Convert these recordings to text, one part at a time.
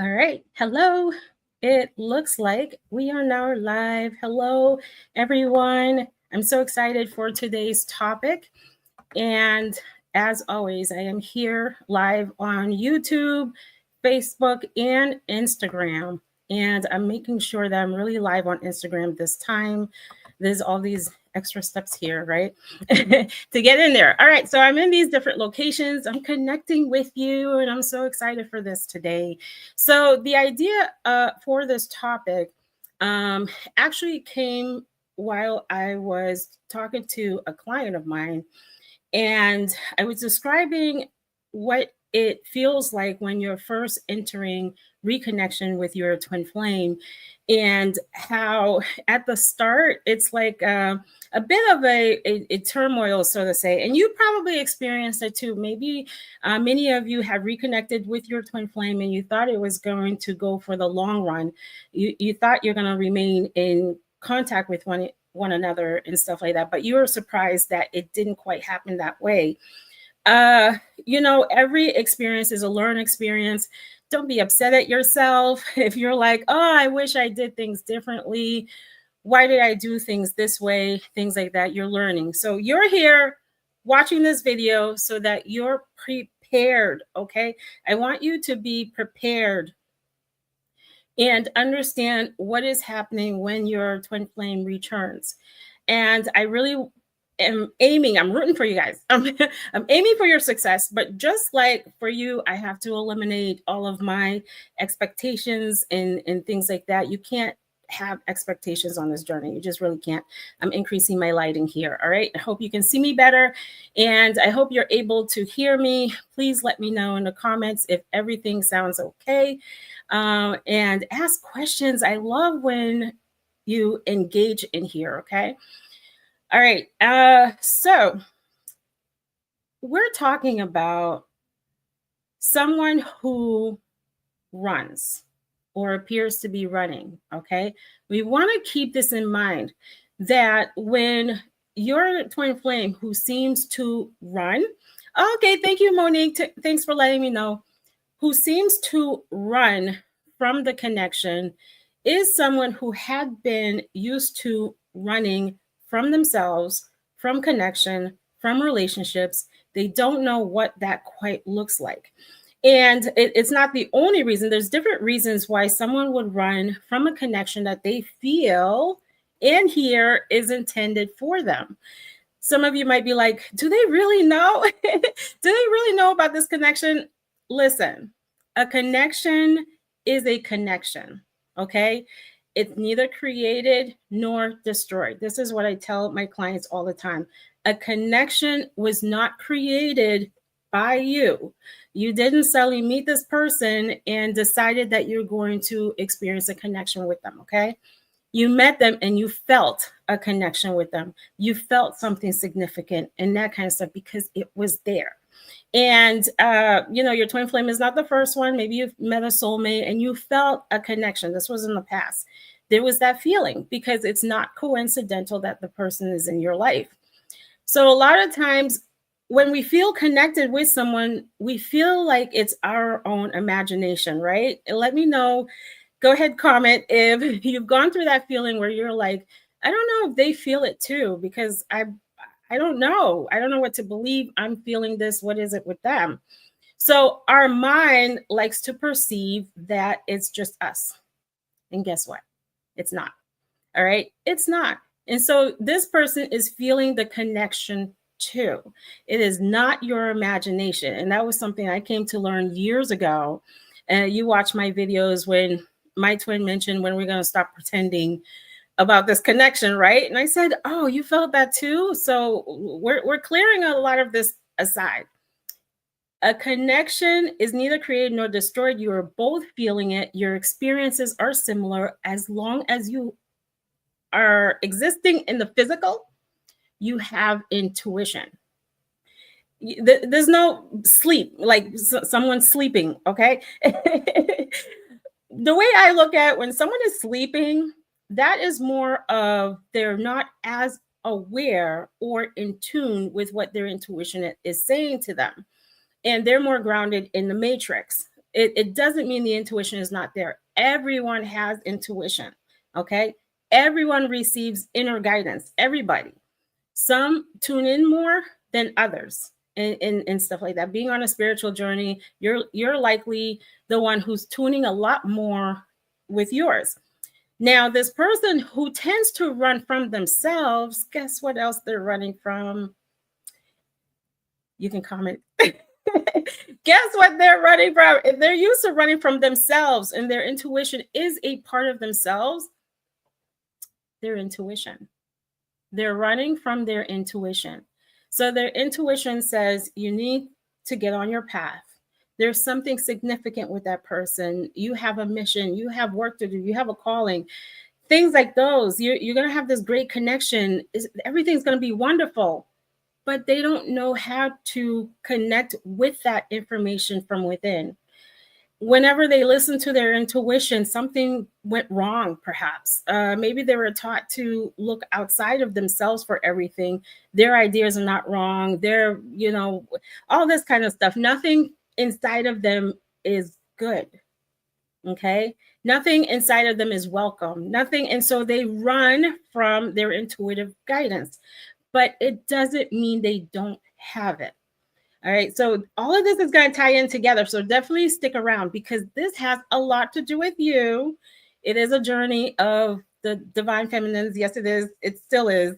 All right. Hello. It looks like we are now live. Hello, everyone. I'm so excited for today's topic. And as always, I am here live on YouTube, Facebook, and Instagram. And I'm making sure that I'm really live on Instagram this time. There's all these extra steps here, right? To get in there. All right, so I'm in these different locations. I'm connecting with you, and I'm so excited for this today. So the idea for this topic actually came while I was talking to a client of mine, and I was describing what it feels like when you're first entering reconnection with your twin flame, and how at the start it's like a bit of a turmoil, so to say. And you probably experienced it too. Maybe many of you have reconnected with your twin flame and you thought it was going to go for the long run. You thought you're going to remain in contact with one another and stuff like that, but you were surprised that it didn't quite happen that way. Every experience is a learning experience. Don't be upset at yourself if you're like, oh, I wish I did things differently. Why did I do things this way? Things like that. You're learning. So you're here watching this video so that you're prepared. Okay. I want you to be prepared and understand what is happening when your twin flame returns. And I really am aiming, I'm rooting for you guys. I'm aiming for your success, but just like for you, I have to eliminate all of my expectations and things like that. You can't have expectations on this journey. You just really can't. I'm increasing my lighting here. All right. I hope you can see me better. And I hope you're able to hear me. Please let me know in the comments if everything sounds okay. And ask questions. I love when you engage in here. Okay. All right. So we're talking about someone who runs or appears to be running. Okay. We want to keep this in mind that when your twin flame who seems to run, okay, thank you, Monique. Thanks for letting me know. Who seems to run from the connection is someone who had been used to running from themselves, from connection, from relationships. They don't know what that quite looks like. And it's not the only reason. There's different reasons why someone would run from a connection that they feel and hear is intended for them. Some of you might be like, do they really know? Do they really know about this connection? Listen, a connection is a connection, okay? It's neither created nor destroyed. This is what I tell my clients all the time. A connection was not created by you. You didn't suddenly meet this person and decided that you're going to experience a connection with them, okay? You met them and you felt a connection with them. You felt something significant and that kind of stuff because it was there. And, your twin flame is not the first one. Maybe you've met a soulmate and you felt a connection. This was in the past. There was that feeling because it's not coincidental that the person is in your life. So a lot of times when we feel connected with someone, we feel like it's our own imagination, right? And let me know. Go ahead, comment if you've gone through that feeling where you're like, I don't know if they feel it too, because I don't know. I don't know what to believe. I'm feeling this. What is it with them? So our mind likes to perceive that it's just us. And guess what? It's not. All right. It's not. And so this person is feeling the connection too. It is not your imagination. And that was something I came to learn years ago. And you watch my videos when my twin mentioned when we're going to stop pretending about this connection, right? And I said, oh, you felt that too? So we're clearing a lot of this aside. A connection is neither created nor destroyed. You are both feeling it. Your experiences are similar. As long as you are existing in the physical, you have intuition. There's no sleep, like someone sleeping, okay? The way I look at when someone is sleeping, that is more of they're not as aware or in tune with what their intuition is saying to them. And they're more grounded in the matrix. It doesn't mean the intuition is not there. Everyone has intuition, okay? Everyone receives inner guidance, everybody. Some tune in more than others and stuff like that. Being on a spiritual journey, you're likely the one who's tuning a lot more with yours. Now, this person who tends to run from themselves, guess what else they're running from? You can comment. Guess what they're running from? If they're used to running from themselves and their intuition is a part of themselves, their intuition. They're running from their intuition. So their intuition says you need to get on your path. There's something significant with that person. You have a mission. You have work to do. You have a calling. Things like those. You're going to have this great connection. Everything's going to be wonderful. But they don't know how to connect with that information from within. Whenever they listen to their intuition, something went wrong, perhaps. Maybe they were taught to look outside of themselves for everything. Their ideas are not wrong. They're, all this kind of stuff. Nothing inside of them is good. Okay? Nothing inside of them is welcome. Nothing. And so they run from their intuitive guidance. But it doesn't mean they don't have it. All right. So all of this is going to tie in together. So definitely stick around because this has a lot to do with you. It is a journey of the divine feminines. Yes, it is. It still is.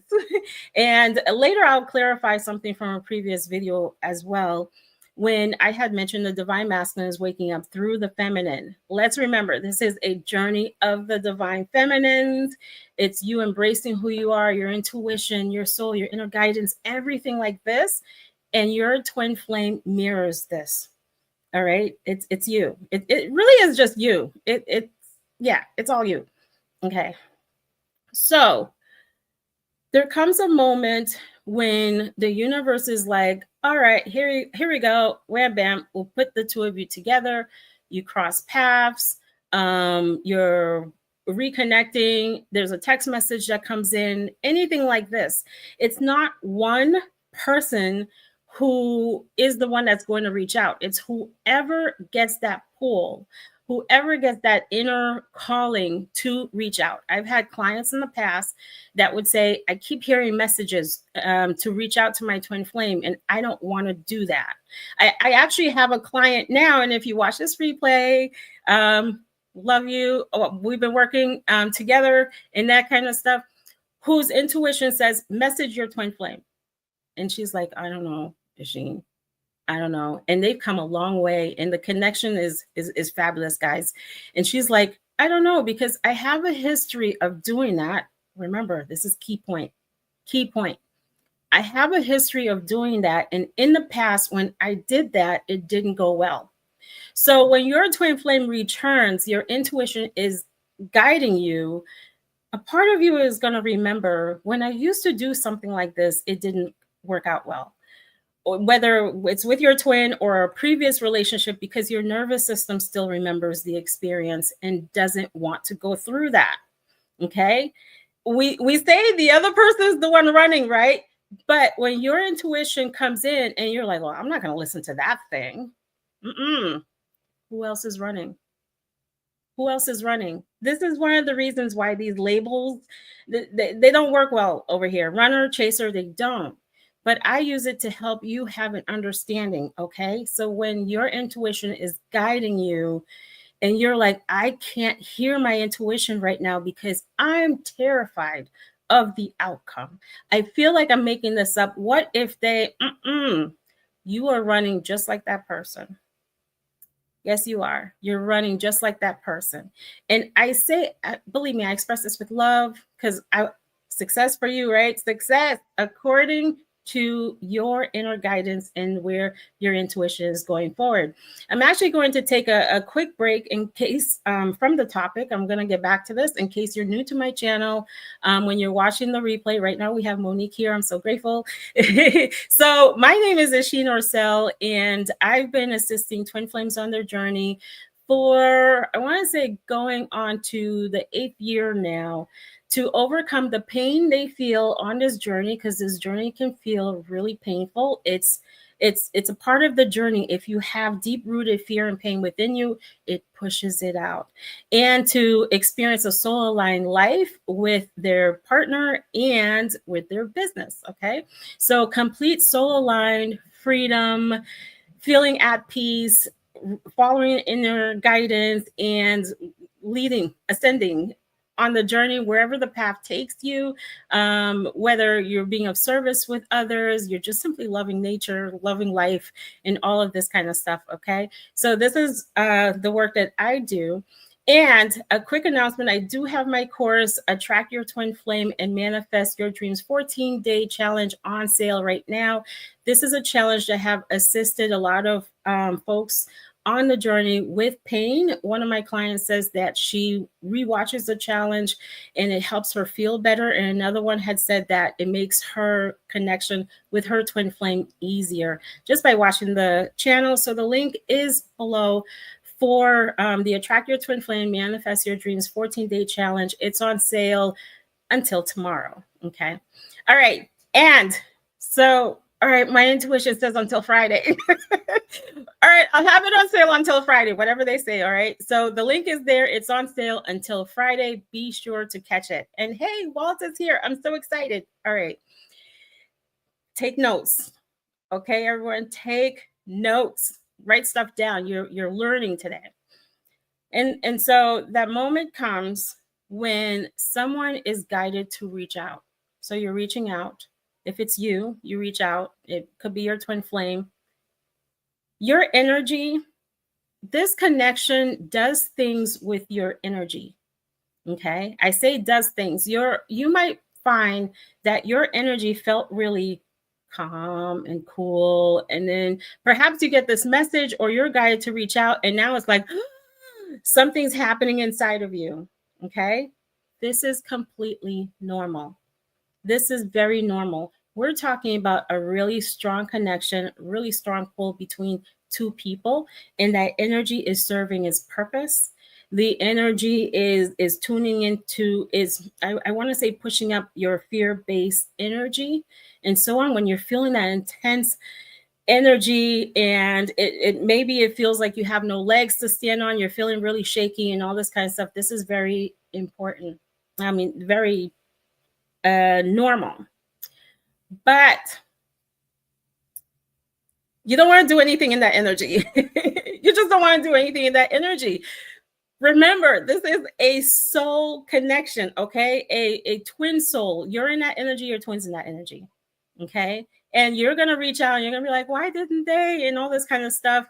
And later I'll clarify something from a previous video as well. When I had mentioned the divine masculine is waking up through the feminine. Let's remember, this is a journey of the divine feminines. It's you embracing who you are, your intuition, your soul, your inner guidance, everything like this. And your twin flame mirrors this. All right. It's you. It really is just you. It's all you. Okay. So there comes a moment when the universe is like, all right, here we go. Wham, bam. We'll put the two of you together. You cross paths. You're reconnecting. There's a text message that comes in. Anything like this. It's not one person who is the one that's going to reach out. It's whoever gets that pull, whoever gets that inner calling to reach out. I've had clients in the past that would say, I keep hearing messages to reach out to my twin flame, and I don't want to do that. I actually have a client now, and if you watch this replay, love you. We've been working together and that kind of stuff, whose intuition says, message your twin flame. And she's like, I don't know, J._N, I don't know. And they've come a long way. And the connection is fabulous, guys. And she's like, I don't know, because I have a history of doing that. Remember, this is key point. Key point. I have a history of doing that. And in the past, when I did that, it didn't go well. So when your twin flame returns, your intuition is guiding you. A part of you is going to remember, when I used to do something like this, it didn't work out well. Whether it's with your twin or a previous relationship, because your nervous system still remembers the experience and doesn't want to go through that. Okay. We say the other person is the one running, right? But when your intuition comes in and you're like, well, I'm not going to listen to that thing. Who else is running? Who else is running? This is one of the reasons why these labels, they don't work well over here. Runner, chaser, they don't. But I use it to help you have an understanding, okay? So when your intuition is guiding you and you're like, I can't hear my intuition right now because I'm terrified of the outcome. I feel like I'm making this up. What if they, you are running just like that person. Yes, you are. You're running just like that person. And I say, believe me, I express this with love because success for you, right? Success according to your inner guidance and where your intuition is going forward. I'm actually going to take a quick break in case from the topic. I'm going to get back to this in case you're new to my channel. When you're watching the replay right now, we have Monique here. I'm so grateful. So my name is J._N Orcel, and I've been assisting twin flames on their journey for, I want to say, going on to the 8th year now, to overcome the pain they feel on this journey, because this journey can feel really painful. It's It's a part of the journey. If you have deep-rooted fear and pain within you, it pushes it out. And to experience a soul-aligned life with their partner and with their business, okay? So complete soul-aligned freedom, feeling at peace, following inner guidance, and leading, ascending on the journey wherever the path takes you, whether you're being of service with others, you're just simply loving nature, loving life, and all of this kind of stuff. Okay, so this is the work that I do. And a quick announcement, I do have my course, Attract Your Twin Flame and Manifest Your Dreams 14-day challenge on sale right now. This is a challenge that have assisted a lot of folks on the journey with pain. One of my clients says that she rewatches the challenge and it helps her feel better. And another one had said that it makes her connection with her twin flame easier just by watching the channel. So the link is below for the Attract Your Twin Flame, Manifest Your Dreams 14-day challenge. It's on sale until tomorrow. Okay. All right. And so, all right, my intuition says until Friday. All right, I'll have it on sale until Friday, whatever they say. All right. So the link is there. It's on sale until Friday. Be sure to catch it. And hey, Walt is here. I'm so excited. All right. Take notes. Okay, everyone, take notes. Write stuff down. You're learning today. And so that moment comes when someone is guided to reach out. So you're reaching out. If it's you, you reach out. It could be your twin flame. Your energy, this connection does things with your energy. Okay, I say does things. You might find that your energy felt really calm and cool, and then perhaps you get this message or you're guided to reach out, and now it's like something's happening inside of you. Okay, this is completely normal. This is very normal. We're talking about a really strong connection, really strong pull between two people, and that energy is serving its purpose. The energy is tuning into, I want to say pushing up your fear-based energy and so on. When you're feeling that intense energy and it maybe it feels like you have no legs to stand on, you're feeling really shaky and all this kind of stuff. This is very important. I mean, very normal. But you don't want to do anything in that energy. You just don't want to do anything in that energy. Remember, this is a soul connection, okay? A twin soul. You're in that energy, your twin's in that energy, okay? And you're going to reach out and you're going to be like, why didn't they? And all this kind of stuff.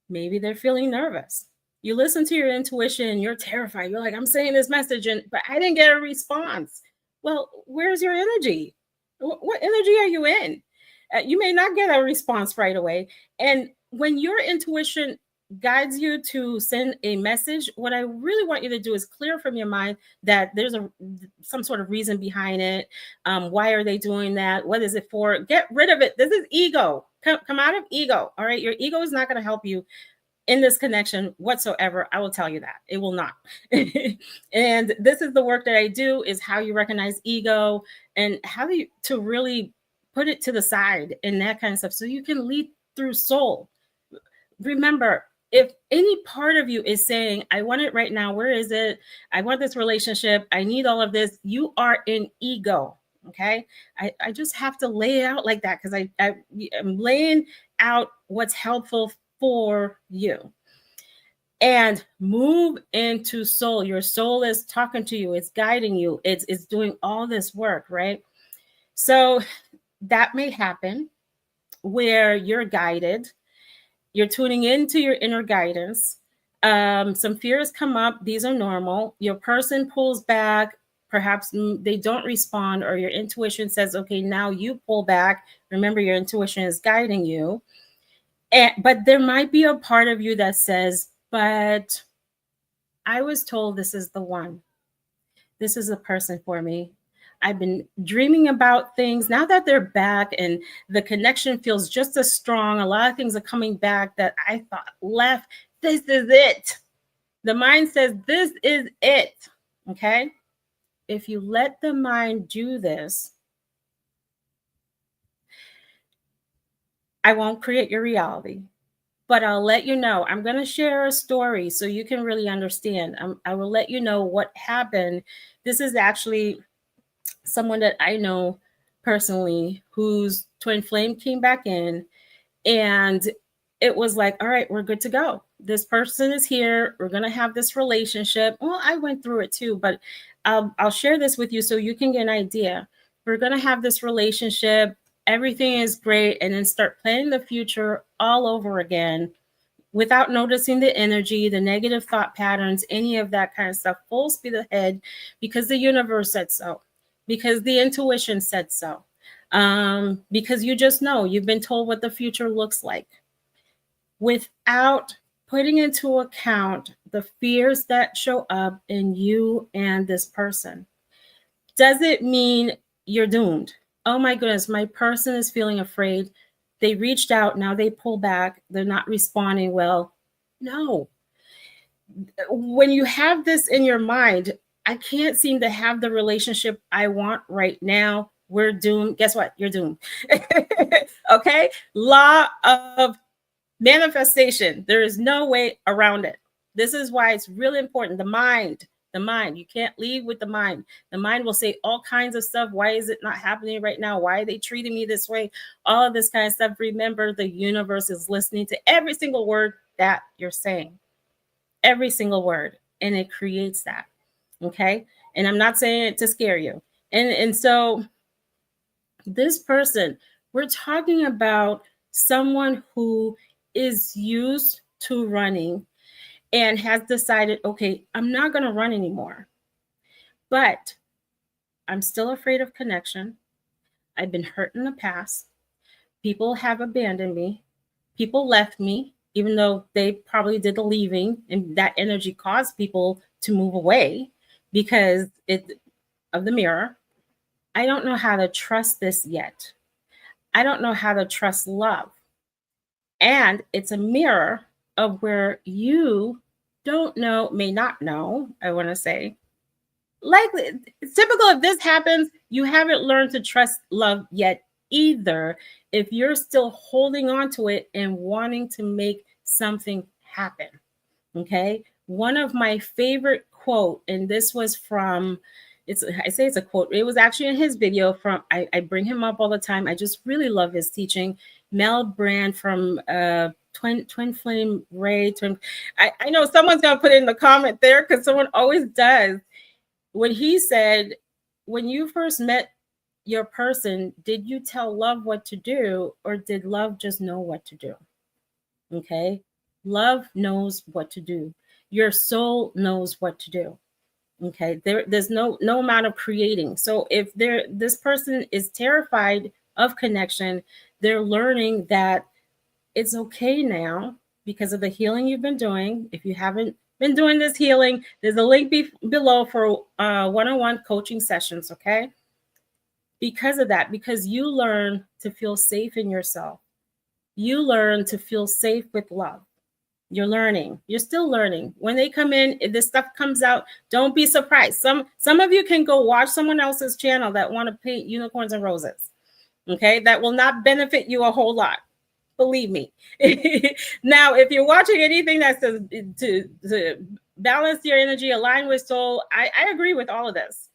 Maybe they're feeling nervous. You listen to your intuition, you're terrified. You're like, I'm saying this message, but I didn't get a response. Well, where's your energy? What energy are you in? You may not get a response right away. And when your intuition guides you to send a message, what I really want you to do is clear from your mind that there's some sort of reason behind it. Why are they doing that? What is it for? Get rid of it. This is ego. Come out of ego. All right. Your ego is not going to help you in this connection whatsoever. I will tell you that it will not. And this is the work that I do, is how you recognize ego and how to really put it to the side and that kind of stuff, so you can lead through soul. Remember, if any part of you is saying, I want it right now, where is it? I want this relationship, I need all of this, you are in ego. Okay. I just have to lay it out like that, because I'm laying out what's helpful for you. And move into soul. Your soul is talking to you, it's guiding you, it's doing all this work, right? So that may happen where you're guided, you're tuning into your inner guidance. Some fears come up. These are normal. Your person pulls back. Perhaps they don't respond, or your intuition says, okay, now you pull back. Remember, your intuition is guiding you. But there might be a part of you that says, but I was told this is the one. This is the person for me. I've been dreaming about things. Now that they're back and the connection feels just as strong, a lot of things are coming back that I thought left. This is it. The mind says, this is it. Okay. If you let the mind do this, I won't create your reality, but I'll let you know. I'm going to share a story so you can really understand. I will let you know what happened. This is actually someone that I know personally whose twin flame came back in, and it was like, all right, we're good to go. This person is here. We're going to have this relationship. Well, I went through it too, but I'll share this with you so you can get an idea. We're going to have this relationship. Everything is great. And then start planning the future all over again without noticing the energy, the negative thought patterns, any of that kind of stuff, full speed ahead, because the universe said so, because the intuition said so, because you just know, you've been told what the future looks like, without putting into account the fears that show up in you and this person. Does it mean you're doomed? Oh my goodness, my person is feeling afraid. They reached out, now they pull back, they're not responding well. No. When you have this in your mind, I can't seem to have the relationship I want right now. We're doomed. Guess what? You're doomed. Okay? Law of manifestation. There is no way around it. This is why it's really important. The mind. You can't leave with the mind. The mind will say all kinds of stuff. Why is it not happening right now? Why are they treating me this way? All of this kind of stuff. Remember, the universe is listening to every single word that you're saying. Every single word. And it creates that. Okay? And I'm not saying it to scare you. And so this person, we're talking about someone who is used to running and has decided, okay, I'm not going to run anymore, but I'm still afraid of connection. I've been hurt in the past. People have abandoned me. People left me, even though they probably did the leaving, and that energy caused people to move away because of the mirror. I don't know how to trust this yet. I don't know how to trust love. And it's a mirror of where you don't know, may not know, I want to say. Likely, it's typical if this happens, you haven't learned to trust love yet either, if you're still holding on to it and wanting to make something happen. Okay? One of my favorite quote, and this was from, I say it's a quote, it was actually in his video from, I bring him up all the time. I just really love his teaching. Mel Brand from Twin Flame Ray. I know someone's going to put it in the comment there because someone always does. When he said, when you first met your person, did you tell love what to do, or did love just know what to do? Okay. Love knows what to do. Your soul knows what to do. Okay. There's no amount of creating. So if this person is terrified of connection, they're learning that it's okay now because of the healing you've been doing. If you haven't been doing this healing, there's a link below for one-on-one coaching sessions, okay? Because of that, because you learn to feel safe in yourself. You learn to feel safe with love. You're learning. You're still learning. When they come in, if this stuff comes out, don't be surprised. Some of you can go watch someone else's channel that want to paint unicorns and roses, okay? That will not benefit you a whole lot. Believe me. Now, if you're watching anything that says to balance your energy, align with soul, I agree with all of this.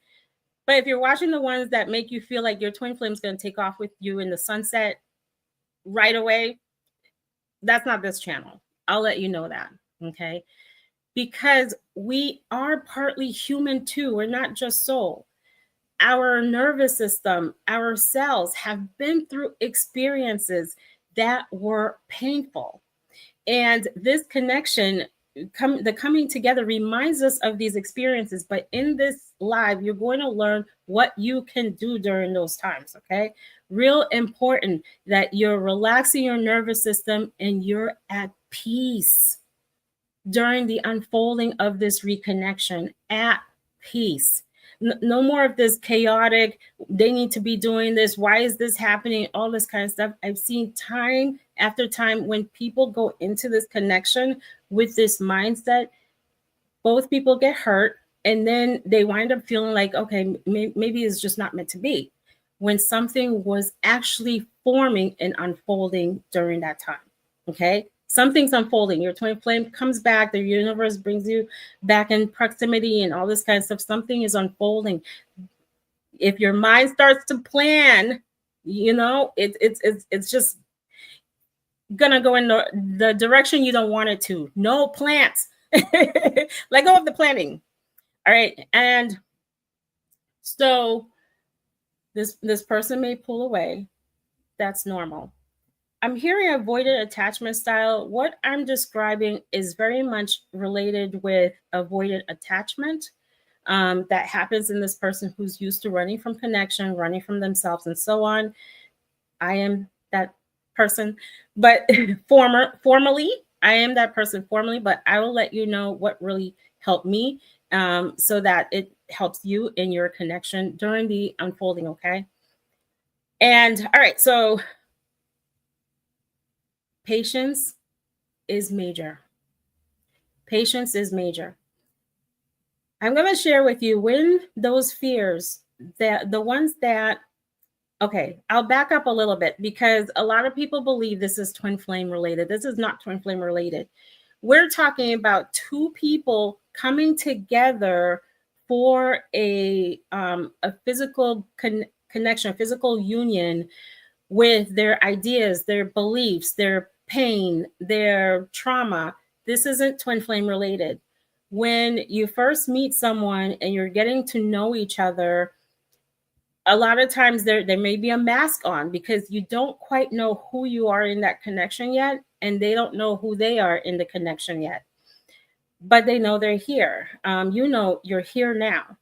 But if you're watching the ones that make you feel like your twin flame is going to take off with you in the sunset right away, that's not this channel. I'll let you know that, okay? Because we are partly human too. We're not just soul. Our nervous system, our cells have been through experiences that were painful. And this connection, the coming together reminds us of these experiences. But in this live, you're going to learn what you can do during those times, okay? Real important that you're relaxing your nervous system and you're at peace during the unfolding of this reconnection, at peace. No more of this chaotic, they need to be doing this, why is this happening, all this kind of stuff. I've seen time after time when people go into this connection with this mindset, both people get hurt, and then they wind up feeling like, okay, maybe it's just not meant to be. when something was actually forming and unfolding during that time. Okay, something's unfolding. Your twin flame comes back. The universe brings you back in proximity and all this kind of stuff. Something is unfolding. If your mind starts to plan, it's just gonna go in the direction you don't want it to. No plants. Let go of the planning. All right, and so this person may pull away. That's normal. I'm hearing avoidant attachment style. What I'm describing is very much related with avoidant attachment that happens in this person who's used to running from connection, running from themselves, and so on. I am that person, but formally, I am that person formally, but I will let you know what really helped me so that it helps you in your connection during the unfolding, okay? And all right, so patience is major. Patience is major. I'm going to share with you when those fears, that the ones that, okay, I'll back up a little bit because a lot of people believe this is twin flame related. This is not twin flame related. We're talking about two people coming together for a physical connection, a physical union with their ideas, their beliefs, their pain, their trauma. This isn't twin flame related. When you first meet someone and you're getting to know each other, a lot of times there may be a mask on because you don't quite know who you are in that connection yet, and they don't know who they are in the connection yet. But they know they're here. You're here now.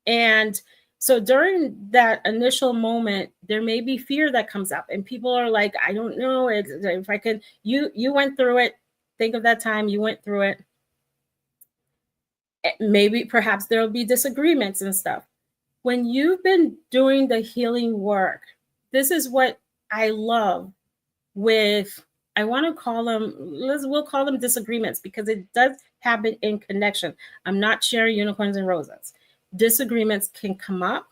And so during that initial moment, there may be fear that comes up, and people are like, I don't know if I can. You went through it. Think of that time you went through it. Maybe perhaps there'll be disagreements and stuff. When you've been doing the healing work, this is what I love with, I want to call them, we'll call them disagreements because it does happen in connection. I'm not sharing unicorns and roses. Disagreements can come up.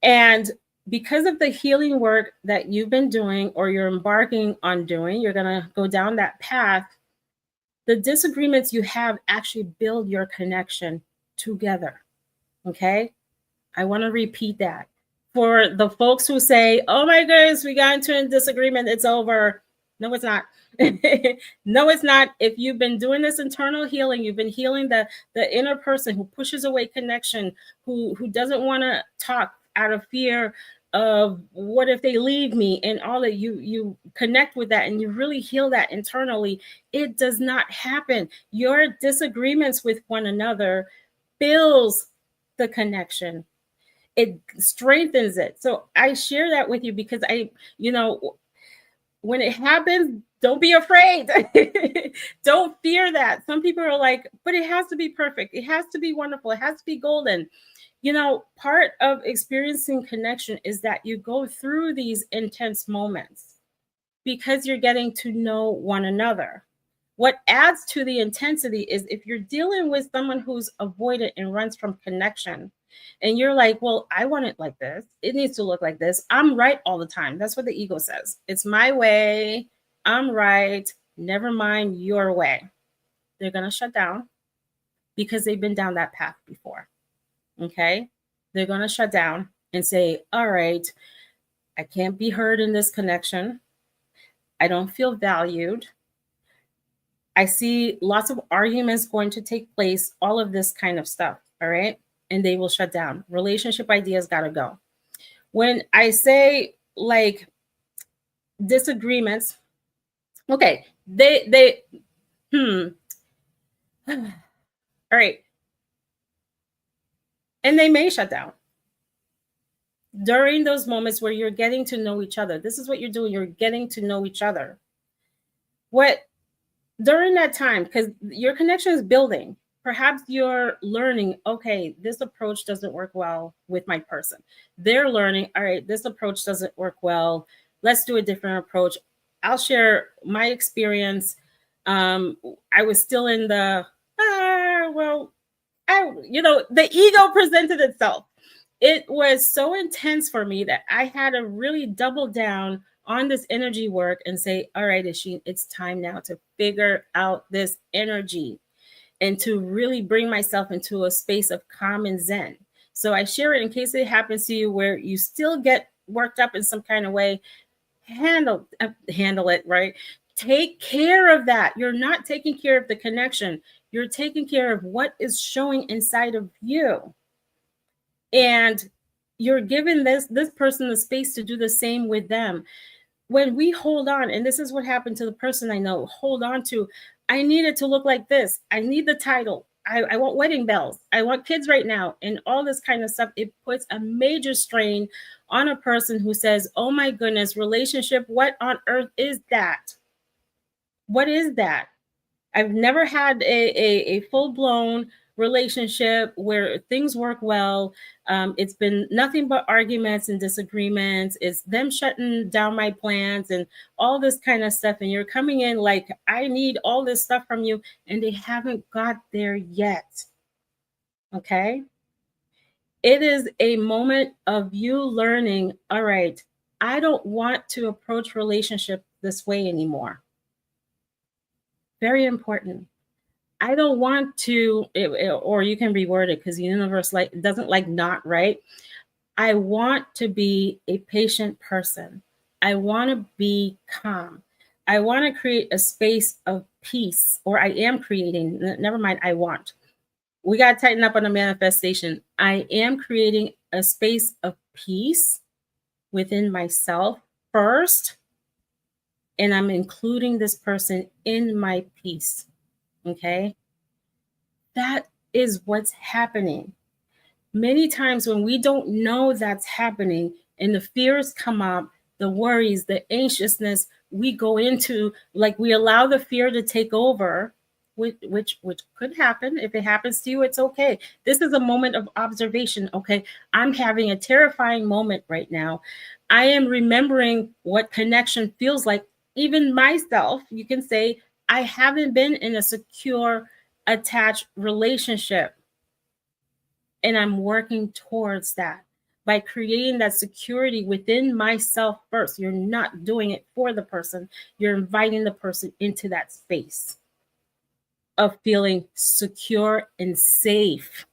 And because of the healing work that you've been doing or you're embarking on doing, you're going to go down that path. The disagreements you have actually build your connection together. Okay? I want to repeat that. For the folks who say, oh my goodness, we got into a disagreement, it's over. No, it's not. No, it's not. If you've been doing this internal healing, you've been healing the inner person who pushes away connection, who doesn't want to talk out of fear of what if they leave me, and all that, you connect with that and you really heal that internally. It does not happen. Your disagreements with one another builds the connection. It strengthens it. So I share that with you because when it happens, don't be afraid. Don't fear that. Some people are like, but it has to be perfect. It has to be wonderful. It has to be golden. Part of experiencing connection is that you go through these intense moments because you're getting to know one another. What adds to the intensity is if you're dealing with someone who's avoidant and runs from connection, and you're like, well, I want it like this. It needs to look like this. I'm right all the time. That's what the ego says. It's my way. I'm right. Never mind your way. They're going to shut down because they've been down that path before. Okay? They're going to shut down and say, all right, I can't be heard in this connection. I don't feel valued. I see lots of arguments going to take place, all of this kind of stuff. All right? And they will shut down. Relationship ideas got to go. When I say like disagreements, okay, all right. And they may shut down during those moments where you're getting to know each other. This is what you're doing. You're getting to know each other. During that time, because your connection is building, perhaps you're learning, okay, this approach doesn't work well with my person. They're learning, all right, this approach doesn't work well. Let's do a different approach. I'll share my experience. I was still in the, the ego presented itself. It was so intense for me that I had to really double down on this energy work and say, all right, Isheen, it's time now to figure out this energy and to really bring myself into a space of calm and zen. So I share it in case it happens to you where you still get worked up in some kind of way. Handle it, right? Take care of that. You're not taking care of the connection. You're taking care of what is showing inside of you. And you're giving this person the space to do the same with them. When we hold on, and this is what happened to the person I know, hold on to, I need it to look like this. I need the title. I want wedding bells. I want kids right now, and all this kind of stuff. It puts a major strain on a person who says, oh my goodness, relationship, what on earth is that? What is that? I've never had a full-blown relationship where things work well. It's been nothing but arguments and disagreements. It's them shutting down my plans and all this kind of stuff. And you're coming in like, I need all this stuff from you, and they haven't got there yet. Okay? It is a moment of you learning, all right, I don't want to approach relationship this way anymore. Very important. I don't want to, or you can reword it because the universe doesn't like not, right? I want to be a patient person. I want to be calm. I want to create a space of peace, or I am creating, never mind, I want. We got to tighten up on the manifestation. I am creating a space of peace within myself first, and I'm including this person in my peace. Okay? That is what's happening. Many times when we don't know that's happening and the fears come up, the worries, the anxiousness, we go into, like, we allow the fear to take over, which could happen. If it happens to you, it's okay. This is a moment of observation. Okay, I'm having a terrifying moment right now. I am remembering what connection feels like. Even myself, you can say, I haven't been in a secure, attached relationship. And I'm working towards that by creating that security within myself first. You're not doing it for the person. You're inviting the person into that space of feeling secure and safe.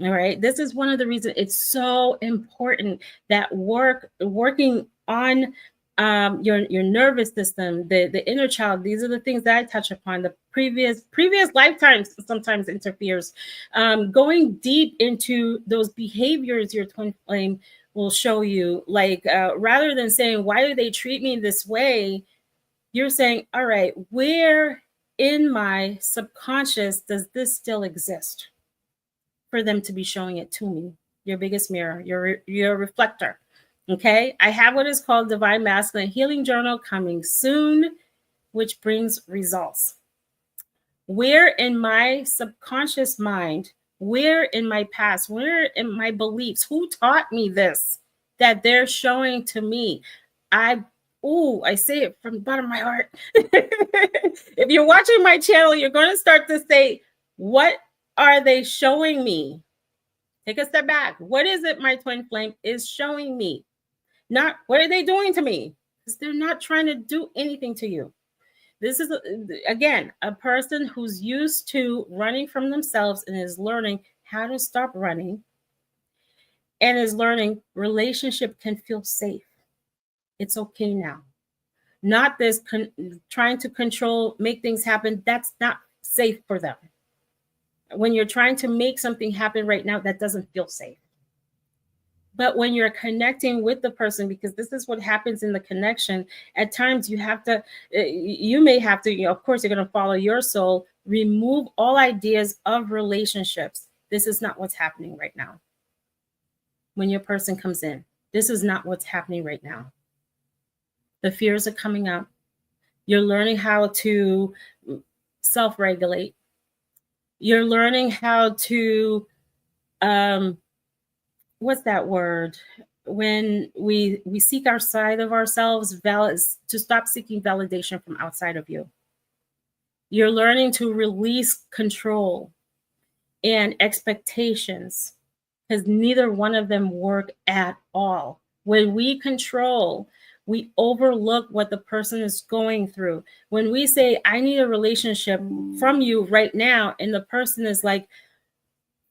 All right. This is one of the reasons it's so important that working on your nervous system, the inner child. These are the things that I touch upon. The previous lifetimes sometimes interferes. Going deep into those behaviors your twin flame will show you. Like rather than saying, why do they treat me this way? You're saying, all right, where in my subconscious does this still exist for them to be showing it to me? Your biggest mirror, your reflector. Okay, I have what is called Divine Masculine Healing Journal coming soon, which brings results. Where in my subconscious mind, where in my past, where in my beliefs, who taught me this that they're showing to me? I say it from the bottom of my heart. If you're watching my channel, you're going to start to say, what are they showing me? Take a step back. What is it my twin flame is showing me? Not what are they doing to me? Because they're not trying to do anything to you. This is, again, a person who's used to running from themselves and is learning how to stop running and is learning relationship can feel safe. It's okay now. Not this trying to control, make things happen. That's not safe for them. When you're trying to make something happen right now, that doesn't feel safe. But when you're connecting with the person, because this is what happens in the connection, at times you may have to, of course, you're going to follow your soul, remove all ideas of relationships. This is not what's happening right now. When your person comes in, this is not what's happening right now. The fears are coming up. You're learning how to self-regulate. You're learning how to, what's that word? When we seek outside of ourselves, to stop seeking validation from outside of you. You're learning to release control and expectations. because neither one of them work at all. When we control, we overlook what the person is going through. When we say, I need a relationship from you right now, and the person is like,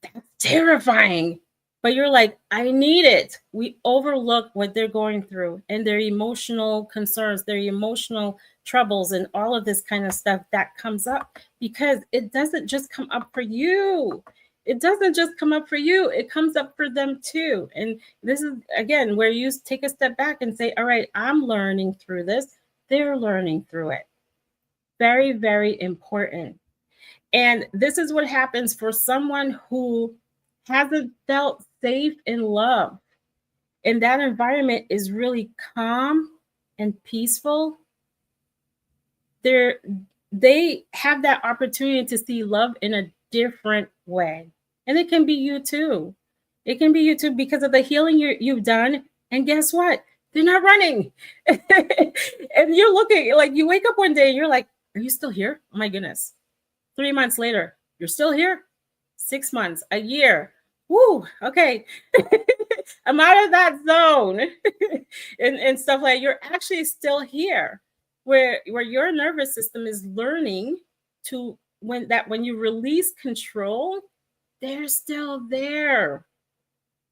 that's terrifying, but you're like, I need it. We overlook what they're going through and their emotional concerns, their emotional troubles, and all of this kind of stuff that comes up, because it doesn't just come up for you. It doesn't just come up for you. It comes up for them too. And this is, again, where you take a step back and say, all right, I'm learning through this. They're learning through it. Very, very important. And this is what happens for someone who hasn't felt safe in love. And that environment is really calm and peaceful. They have that opportunity to see love in a different way. And it can be you too. It can be you too, because of the healing you've done. And guess what? They're not running. And you're looking, like, you wake up one day and you're like, are you still here? Oh my goodness. 3 months later, you're still here. 6 months, a year. Woo, okay. I'm out of that zone. and stuff like that. You're actually still here, where your nervous system is learning to, when you release control, they're still there.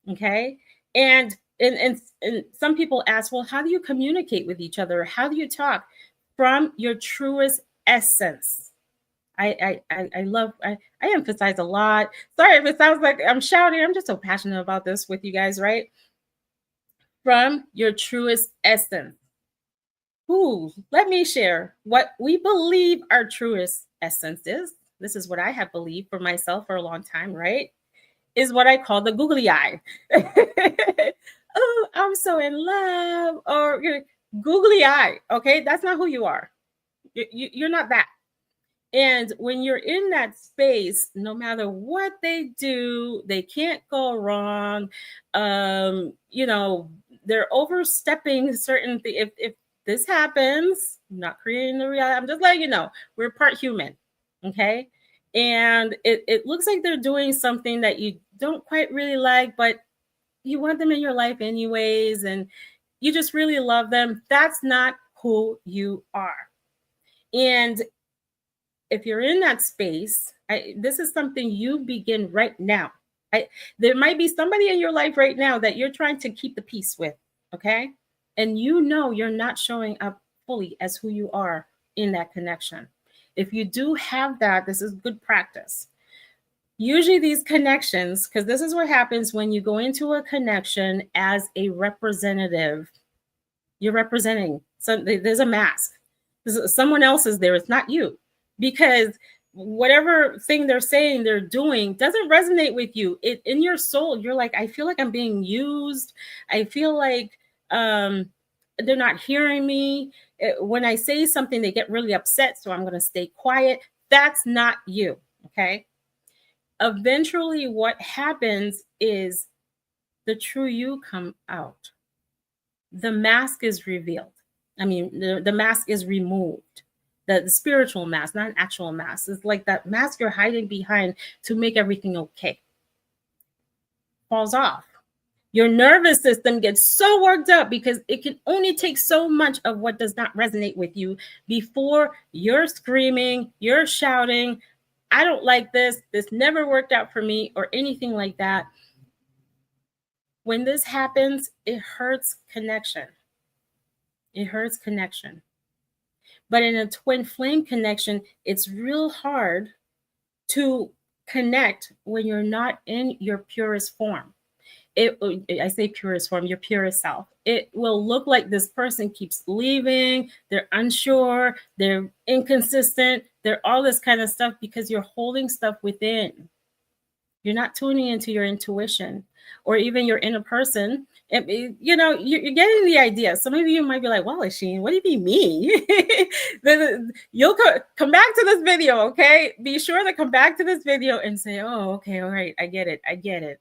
Okay. And some people ask, well, how do you communicate with each other? How do you talk? From your truest essence. I emphasize a lot. Sorry if it sounds like I'm shouting. I'm just so passionate about this with you guys, right? From your truest essence. Ooh, let me share what we believe our truest essence is. This is what I have believed for myself for a long time, right? Is what I call the googly eye. Oh, I'm so in love. Or googly eye. Okay, that's not who you are. You're not that. And when you're in that space, no matter what they do, they can't go wrong. They're overstepping certain things. If this happens, I'm not creating the reality. I'm just letting you know, we're part human. Okay. And it looks like they're doing something that you don't quite really like, but you want them in your life anyways, and you just really love them. That's not who you are. And if you're in that space, this is something you begin right now. There might be somebody in your life right now that you're trying to keep the peace with, okay? And you're not showing up fully as who you are in that connection. If you do have that, this is good practice. Usually these connections, because this is what happens when you go into a connection as a representative. You're representing. So there's a mask. Someone else is there. It's not you. Because whatever thing they're saying, they're doing doesn't resonate with you. In your soul, you're like, I feel like I'm being used. I feel like they're not hearing me. When I say something, they get really upset. So I'm going to stay quiet. That's not you. Okay. Eventually, what happens is the true you come out. The mask is revealed. I mean, the mask is removed. The spiritual mask, not an actual mask. It's like that mask you're hiding behind to make everything okay. Falls off. Your nervous system gets so worked up because it can only take so much of what does not resonate with you before you're screaming, you're shouting, I don't like this. This never worked out for me, or anything like that. When this happens, it hurts connection. It hurts connection. But in a twin flame connection, it's real hard to connect when you're not in your purest form. I say purest form, your purest self. It will look like this person keeps leaving, they're unsure, they're inconsistent, they're all this kind of stuff because you're holding stuff within. You're not tuning into your intuition or even your inner person. You're getting the idea. Some of you might be like, well, Alexiane, what do you mean me? You'll come back to this video, okay? Be sure to come back to this video and say, oh, okay, all right, I get it.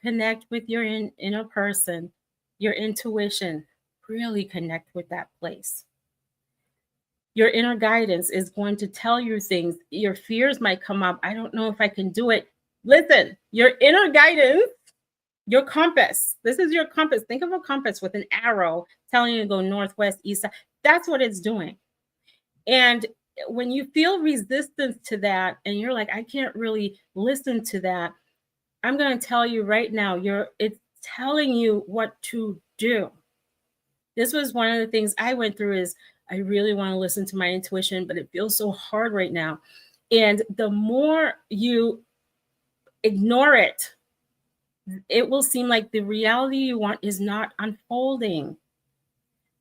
Connect with your inner person, your intuition. Really connect with that place. Your inner guidance is going to tell you things. Your fears might come up. I don't know if I can do it. Listen, your inner guidance, your compass. This is your compass. Think of a compass with an arrow telling you to go northwest, east, side. That's what it's doing. And when you feel resistance to that and you're like, I can't really listen to that, I'm going to tell you right now, it's telling you what to do. This was one of the things I went through is I really want to listen to my intuition, but it feels so hard right now. And the more you ignore it, it will seem like the reality you want is not unfolding.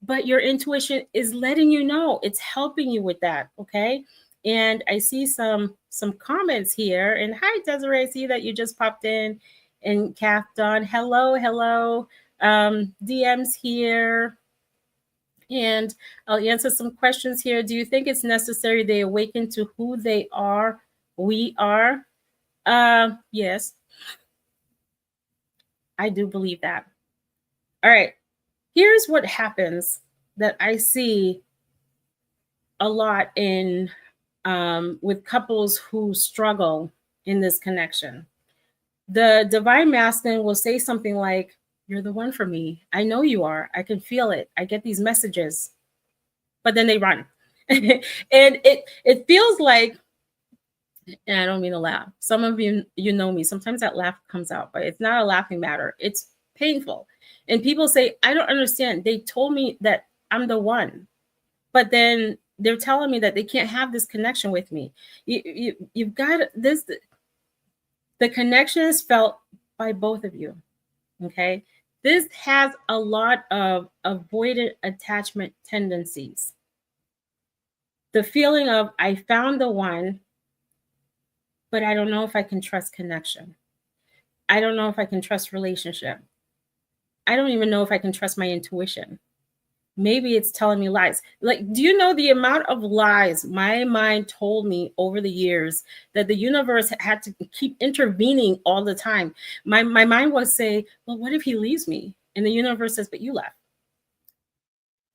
But your intuition is letting you know, it's helping you with that, okay? And I see some comments here. And hi, Desiree, I see that you just popped in. And Kath Dawn, hello. DM's here. And I'll answer some questions here. Do you think it's necessary they awaken to who they are, we are? Yes, I do believe that. All right, here's what happens that I see a lot in with couples who struggle in this connection. The divine masculine will say something like, you're the one for me. I know you are. I can feel it. I get these messages. But then they run. And it feels like, and I don't mean to laugh. Some of you know me. Sometimes that laugh comes out, but it's not a laughing matter. It's painful. And people say, I don't understand. They told me that I'm the one. But then they're telling me that they can't have this connection with me. You've got this. The connection is felt by both of you. Okay. This has a lot of avoidant attachment tendencies. The feeling of, I found the one, but I don't know if I can trust connection. I don't know if I can trust relationship. I don't even know if I can trust my intuition. Maybe it's telling me lies. Like, do you know the amount of lies my mind told me over the years that the universe had to keep intervening all the time? My mind would say, well, what if he leaves me? And the universe says, but you left.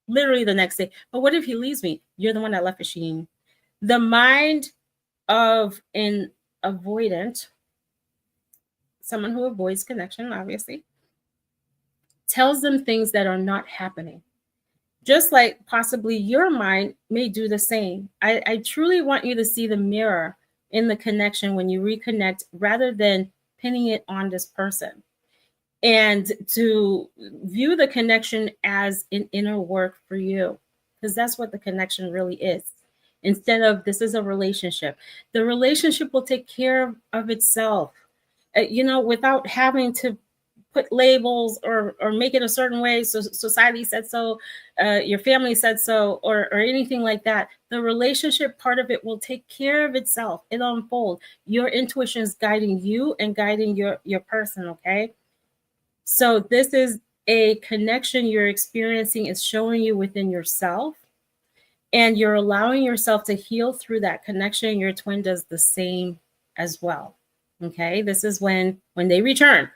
Literally the next day, but what if he leaves me? You're the one that left, Sheen. The mind of an avoidant, someone who avoids connection, obviously, tells them things that are not happening. Just like possibly your mind may do the same. I truly want you to see the mirror in the connection when you reconnect rather than pinning it on this person. And to view the connection as an inner work for you, because that's what the connection really is. Instead of this is a relationship, the relationship will take care of itself, without having to put labels or make it a certain way. So society said so, your family said so, or anything like that. The relationship part of it will take care of itself. It'll unfold. Your intuition is guiding you and guiding your person, okay? So this is a connection you're experiencing is showing you within yourself, and you're allowing yourself to heal through that connection. Your twin does the same as well. Okay, this is when they return.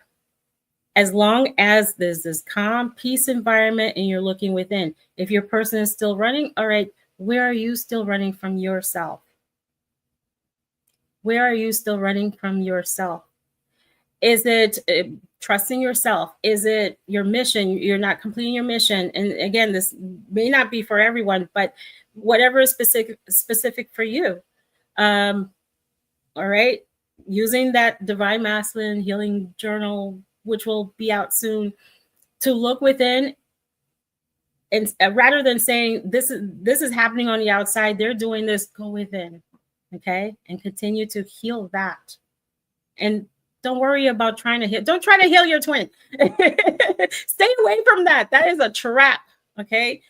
As long as there's this calm, peace environment and you're looking within. If your person is still running, all right, where are you still running from yourself? Where are you still running from yourself? Is it trusting yourself? Is it your mission? You're not completing your mission. And again, this may not be for everyone, but whatever is specific for you. All right. Using that Divine Masculine Healing Journal, which will be out soon, to look within, and rather than saying this is happening on the outside, they're doing this, go within. Okay. And continue to heal that. And don't worry about trying to heal. Don't try to heal your twin. Stay away from that. That is a trap. Okay.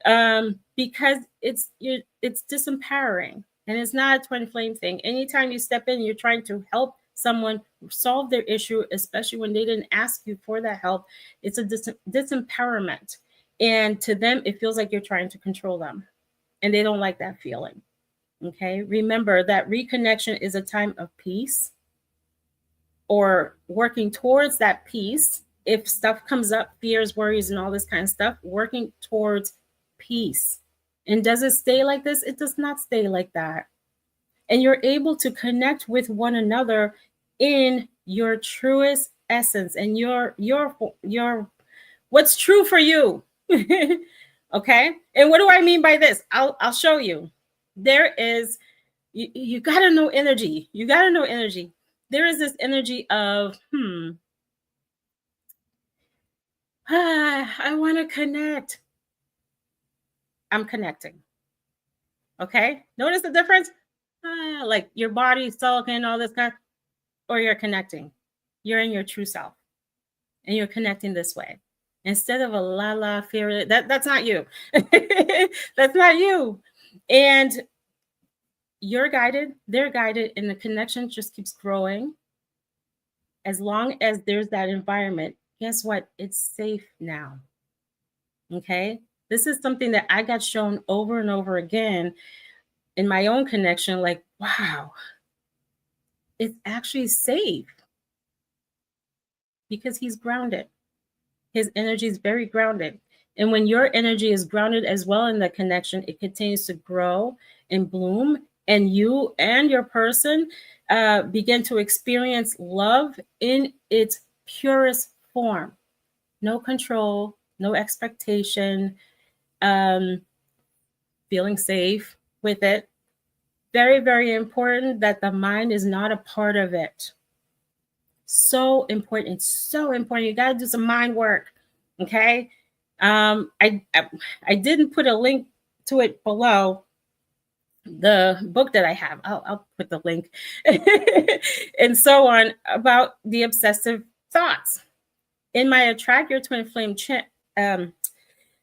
Because it's disempowering, and it's not a twin flame thing. Anytime you step in, you're trying to help someone solve their issue, especially when they didn't ask you for that help. It's a disempowerment. And to them, it feels like you're trying to control them, and they don't like that feeling. Okay. Remember that reconnection is a time of peace, or working towards that peace. If stuff comes up, fears, worries, and all this kind of stuff, working towards peace. And does it stay like this? It does not stay like that. And you're able to connect with one another in your truest essence and your what's true for you. Okay? And what do I mean by this? I'll show you. There is you got to know energy. You got to know energy. There is this energy of I want to connect. I'm connecting. Okay? Notice the difference? Like your body's talking, all this kind, or you're connecting. You're in your true self. And you're connecting this way. Instead of a la fear, that's not you. That's not you. And you're guided, they're guided, and the connection just keeps growing. As long as there's that environment, guess what? It's safe now. Okay? This is something that I got shown over and over again in my own connection. Like, wow, it's actually safe because he's grounded. His energy is very grounded. And when your energy is grounded as well in the connection, it continues to grow and bloom. And you and your person begin to experience love in its purest form. No control, no expectation, feeling safe with it. Very, very important that the mind is not a part of it. So important. It's so important. You got to do some mind work. Okay. I didn't put a link to it below the book that I have. I'll put the link and so on about the obsessive thoughts. In my Attract Your Twin Flame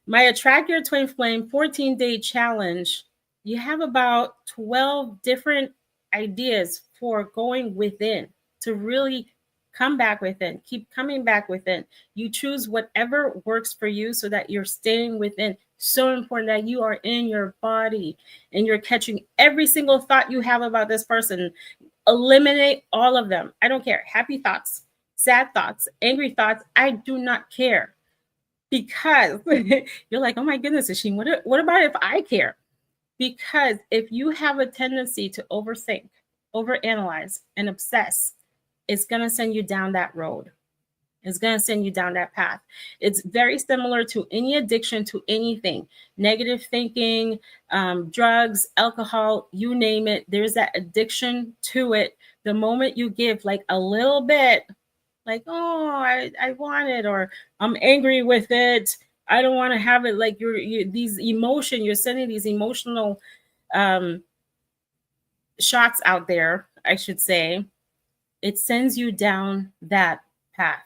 my Attract Your Twin Flame 14-day challenge, you have about 12 different ideas for going within to really come back within, keep coming back within. You choose whatever works for you so that you're staying within. So important that you are in your body and you're catching every single thought you have about this person. Eliminate all of them. I don't care. Happy thoughts, sad thoughts, angry thoughts. I do not care. Because you're like, oh my goodness, 𝐿𝐿, what about if I care? Because if you have a tendency to overthink, overanalyze, and obsess, it's going to send you down that road. It's going to send you down that path. It's very similar to any addiction to anything, negative thinking, drugs, alcohol, you name it. There's that addiction to it. The moment you give like a little bit, like, oh, I want it, or I'm angry with it, I don't want to have it, like you're sending these emotional shots out there, I should say. It sends you down that path,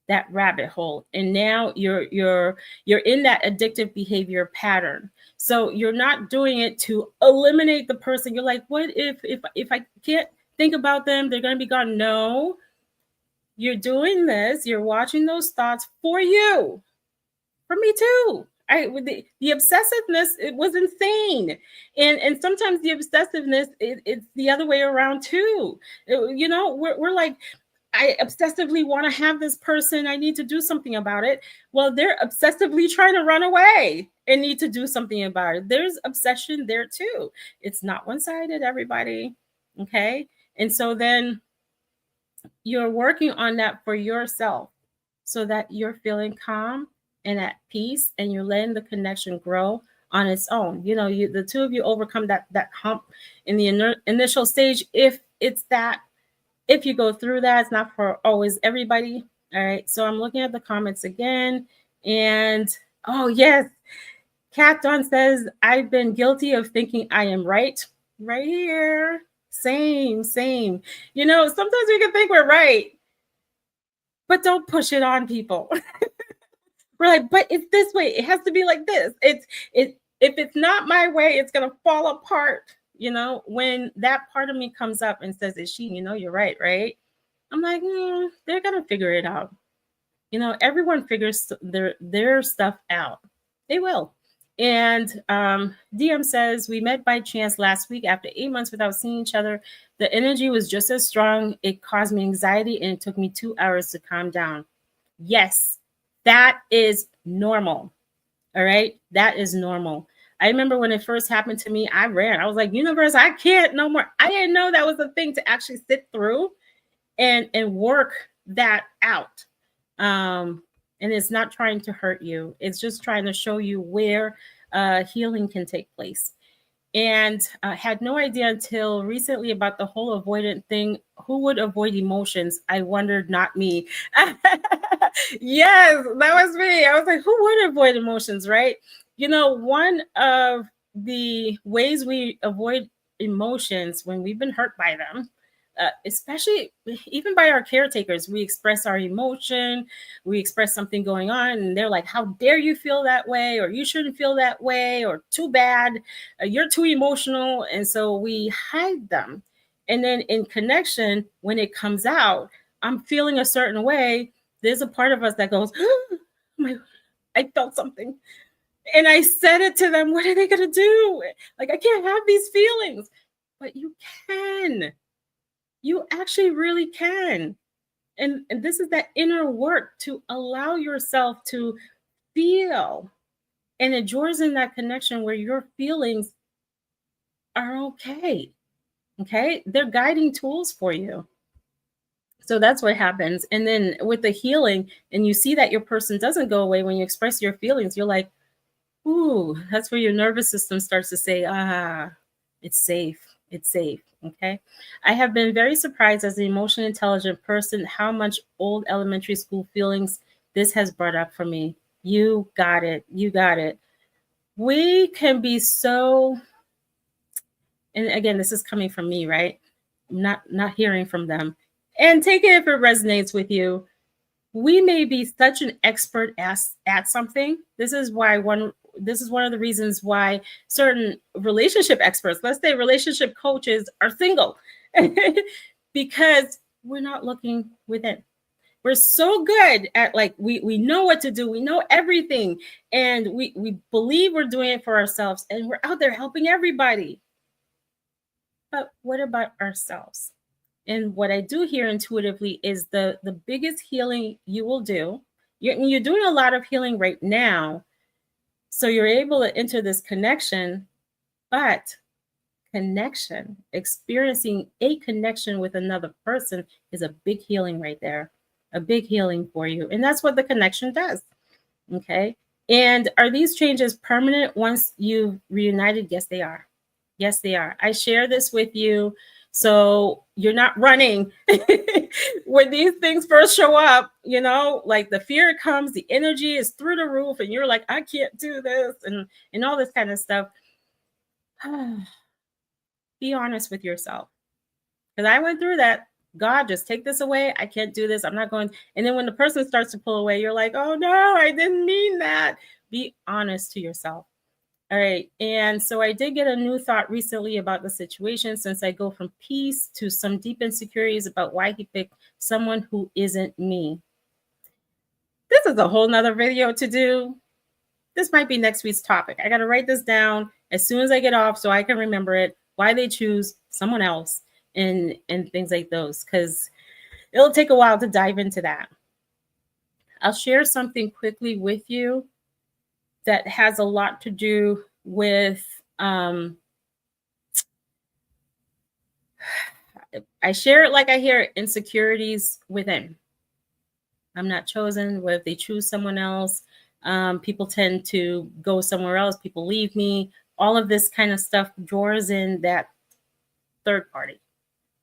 that rabbit hole, and now you're in that addictive behavior pattern. So you're not doing it to eliminate the person. You're like, what if I can't think about them, they're going to be gone? No, you're doing this, you're watching those thoughts for you, for me too. The obsessiveness, it was insane. And sometimes the obsessiveness, it's the other way around too. We're like, I obsessively want to have this person. I need to do something about it. Well, they're obsessively trying to run away and need to do something about it. There's obsession there too. It's not one-sided, everybody. Okay. And so then you're working on that for yourself so that you're feeling calm and at peace, and you're letting the connection grow on its own. The two of you overcome that hump in the initial stage. If you go through that, it's not for always everybody. All right. So I'm looking at the comments again, and oh yes, Kat Dawn says, I've been guilty of thinking I am right here. Same. Sometimes we can think we're right, but don't push it on people. We're like, but it's this way. It has to be like this. If it's not my way, it's going to fall apart. When that part of me comes up and says, 𝐿𝐿, you're right? I'm like, they're going to figure it out. Everyone figures their stuff out. They will. And DM says, we met by chance last week after 8 months without seeing each other. The energy was just as strong. It caused me anxiety, and it took me 2 hours to calm down. Yes, that is normal. All right. That is normal. I remember when it first happened to me, I ran. I was like, universe, I can't no more. I didn't know that was a thing to actually sit through. and work that out. And it's not trying to hurt you. It's just trying to show you where healing can take place. And had no idea until recently about the whole avoidant thing. Who would avoid emotions? I wondered, not me. Yes, that was me. I was like, who would avoid emotions, right? You know, one of the ways we avoid emotions when we've been hurt by them, especially even by our caretakers, we express our emotion, we express something going on, and they're like, how dare you feel that way, or you shouldn't feel that way, or too bad, you're too emotional. And so we hide them. And then in connection, when it comes out, I'm feeling a certain way, there's a part of us that goes, oh my, I felt something. And I said it to them, what are they going to do? Like, I can't have these feelings. But you can. You actually really can. And this is that inner work to allow yourself to feel. And it draws in that connection where your feelings are okay. Okay? They're guiding tools for you. So that's what happens. And then with the healing, and you see that your person doesn't go away when you express your feelings, you're like, ooh, that's where your nervous system starts to say, it's safe. It's safe. Okay. I have been very surprised as an emotionally intelligent person how much old elementary school feelings this has brought up for me. You got it. You got it. We can be so, and again, this is coming from me, right? Not hearing from them. And take it if it resonates with you. We may be such an expert at something. This is one of the reasons why certain relationship experts, let's say relationship coaches, are single, because we're not looking within. We're so good at, like, we know what to do, we know everything, and we believe we're doing it for ourselves, and we're out there helping everybody. But what about ourselves? And what I do here intuitively is the biggest healing you will do. You're doing a lot of healing right now. So you're able to enter this connection, but connection, experiencing a connection with another person is a big healing right there, a big healing for you. And that's what the connection does. Okay. And are these changes permanent once you've reunited? Yes, they are. Yes, they are. I share this with you so you're not running when these things first show up, you know, like the fear comes, the energy is through the roof, and you're like, I can't do this, and all this kind of stuff. Be honest with yourself. Because I went through that. God, just take this away. I can't do this. I'm not going. And then when the person starts to pull away, you're like, oh no, I didn't mean that. Be honest to yourself. All right. And so I did get a new thought recently about the situation, since I go from peace to some deep insecurities about why he picked someone who isn't me. This is a whole nother video to do. This might be next week's topic. I got to write this down as soon as I get off so I can remember it, why they choose someone else and things like those, because it'll take a while to dive into that. I'll share something quickly with you that has a lot to do with, I share it like I hear it, insecurities within. I'm not chosen. What if they choose someone else? People tend to go somewhere else. People leave me. All of this kind of stuff draws in that third party.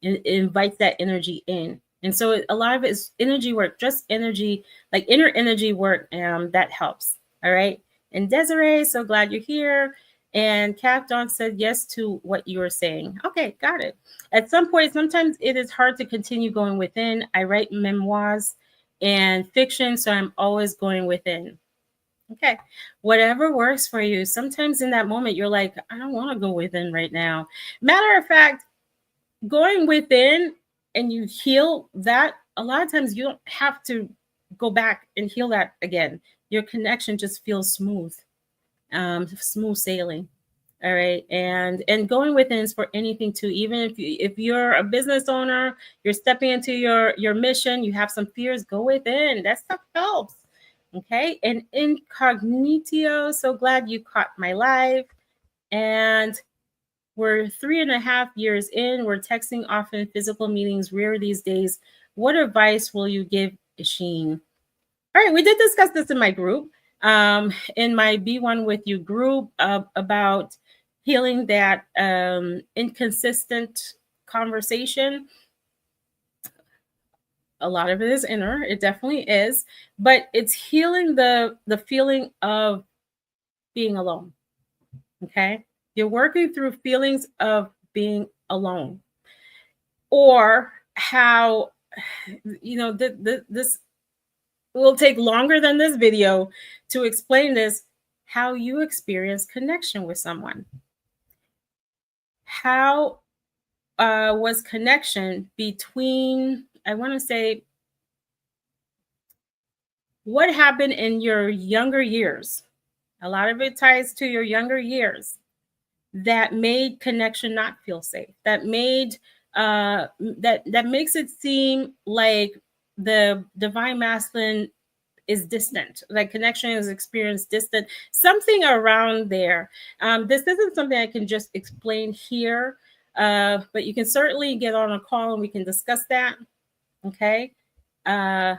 It invites that energy in. And so a lot of it is energy work, just energy, like inner energy work, that helps. All right. And Desiree, so glad you're here. And Captain said yes to what you were saying. Okay, got it. At some point, sometimes it is hard to continue going within. I write memoirs and fiction, so I'm always going within. Okay, whatever works for you. Sometimes in that moment, you're like, I don't want to go within right now. Matter of fact, going within and you heal that, a lot of times you don't have to go back and heal that again. Your connection just feels smooth, smooth sailing. All right. And going within is for anything too. Even if you're a business owner, you're stepping into your mission, you have some fears, go within. That stuff helps. Okay. And incognito, so glad you caught my live. And we're 3.5 years in. We're texting often, physical meetings rare these days. What advice will you give 𝐿? All right, we did discuss this in my group, in my Be One With You group, about healing that inconsistent conversation. A lot of it is inner, it definitely is, but it's healing the feeling of being alone. Okay, you're working through feelings of being alone, or how, this will take longer than this video to explain this, how you experience connection with someone. How was connection between, I want to say, what happened in your younger years? A lot of it ties to your younger years that made connection not feel safe, that made that makes it seem like the divine masculine is distant, like connection is experienced distant, something around there. This isn't something I can just explain here, but you can certainly get on a call and we can discuss that. Okay. I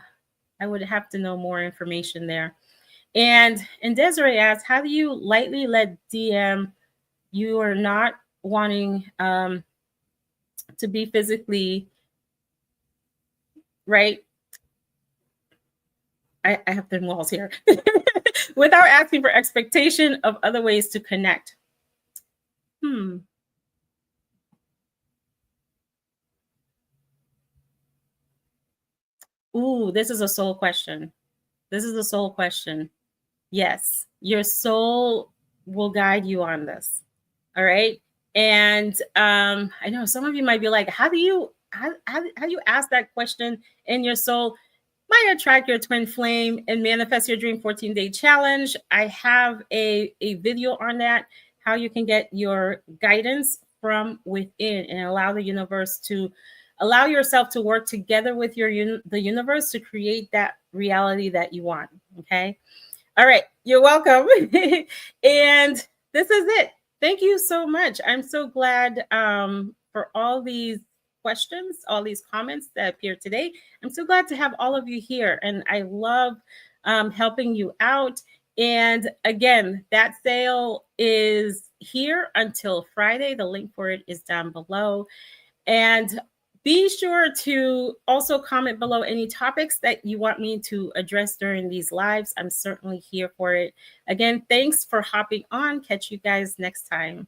would have to know more information there. And Desiree asks, how do you lightly let DM you are not wanting to be physically, right? I have thin walls here. Without asking for expectation of other ways to connect. Ooh, this is a soul question. This is a soul question. Yes, your soul will guide you on this. All right. And I know some of you might be like, how do you ask that question in your soul? Might attract your twin flame and manifest your dream 14-day challenge. I have a video on that, how you can get your guidance from within and allow the universe to allow yourself to work together with the universe to create that reality that you want. Okay. All right. You're welcome. And this is it. Thank you so much. I'm so glad for all these questions, all these comments that appeared today. I'm so glad to have all of you here, and I love helping you out. And again, that sale is here until Friday. The link for it is down below. And be sure to also comment below any topics that you want me to address during these lives. I'm certainly here for it. Again, thanks for hopping on. Catch you guys next time.